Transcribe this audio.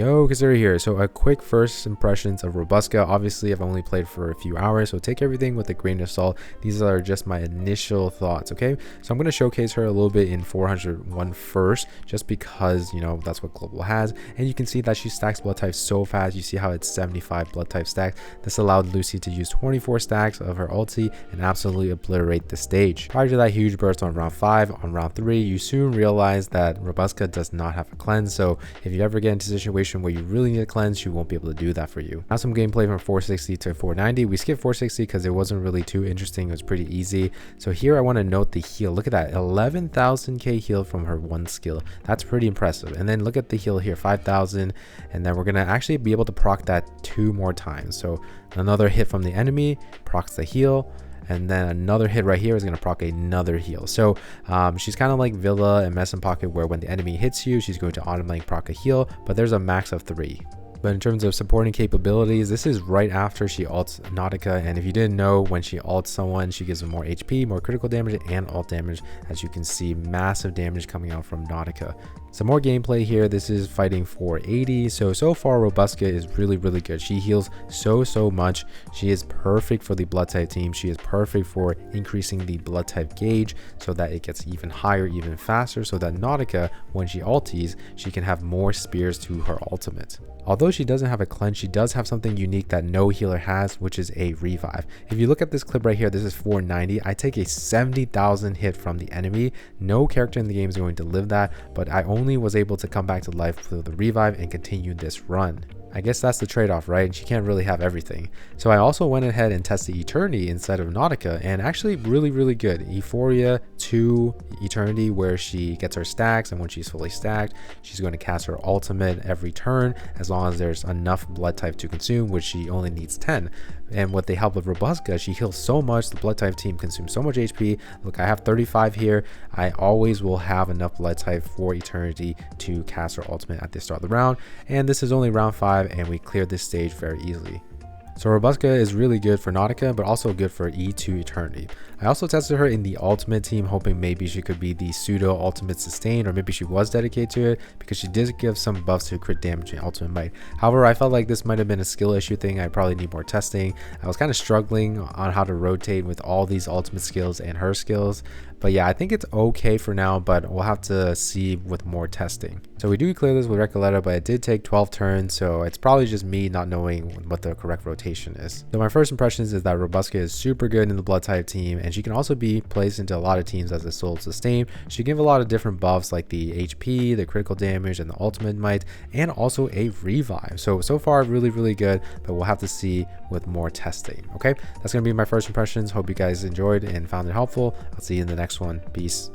Yo, Kazuri here. So a quick first impressions of Rubuska. Obviously, I've only played for a few hours, so take everything with a grain of salt. These are just my initial thoughts, okay? So I'm going to showcase her a little bit in 401 first, just because, you know, that's what Global has. And you can see that she stacks blood types so fast. You see how it's 75 blood type stacks. This allowed Lucy to use 24 stacks of her ulti and absolutely obliterate the stage. Prior to that huge burst on round 5, on round 3, you soon realize that Rubuska does not have a cleanse. So if you ever get into a situation where you really need a cleanse, she won't be able to do that for you. Now some gameplay from 460 to 490. We skipped 460 because it wasn't really too interesting. It was pretty easy. So here I want to note the heal. Look at that, 11,000k heal from her one skill. That's pretty impressive. And then look at the heal here, 5,000, and then we're gonna actually be able to proc that 2 more times. So another hit from the enemy procs the heal, and then another hit right here is going to proc another heal. So she's kind of like Villa and Mess and Pocket, where when the enemy hits you, she's going to automatically proc a heal, but there's a max of 3. But in terms of supporting capabilities, this is right after she ults Nautica, and if you didn't know, when she ults someone, she gives them more HP, more critical damage, and ult damage. As you can see, massive damage coming out from Nautica. Some more gameplay here. This is fighting for 80. So far Rubuska is really good. She heals so much. She is perfect for the blood type team. She is perfect for increasing the blood type gauge so that it gets even higher, even faster, so that Nautica, when she ulties, she can have more spears to her ultimate. Although she doesn't have a cleanse, she does have something unique that no healer has, which is a revive. If you look at this clip right here, this is 490. I take a 70,000 hit from the enemy. No character in the game is going to live that, but I only was able to come back to life through the revive and continue this run. I guess that's the trade-off, right? She can't really have everything. So I also went ahead and tested Eternity instead of Nautica, and actually really good. Euphoria to Eternity, where she gets her stacks, and when she's fully stacked, she's going to cast her ultimate every turn as long as there's enough blood type to consume, which she only needs 10. And with the help of Rubuska, she heals so much, the blood type team consumes so much HP. Look, I have 35 here. I always will have enough blood type for Eternity to cast her ultimate at the start of the round, and this is only round 5, and we cleared this stage very easily. So Rubuska is really good for Nautica, but also good for E2 Eternity. I also tested her in the ultimate team, hoping maybe she could be the pseudo ultimate sustain, or maybe she was dedicated to it, because she did give some buffs to crit damage and ultimate might. However, I felt like this might have been a skill issue thing. I probably need more testing. I was kind of struggling on how to rotate with all these ultimate skills and her skills. But yeah, I think it's okay for now, but we'll have to see with more testing. So we do clear this with Recoleta, but it did take 12 turns, so it's probably just me not knowing what the correct rotation is. So my first impressions is that Rubuska is super good in the blood type team, and she can also be placed into a lot of teams as a sole sustain. She can give a lot of different buffs like the HP, the critical damage, and the ultimate might, and also a revive. So far really good, but we'll have to see with more testing. Okay, that's gonna be my first impressions. Hope you guys enjoyed and found it helpful. I'll see you in the next one. Peace.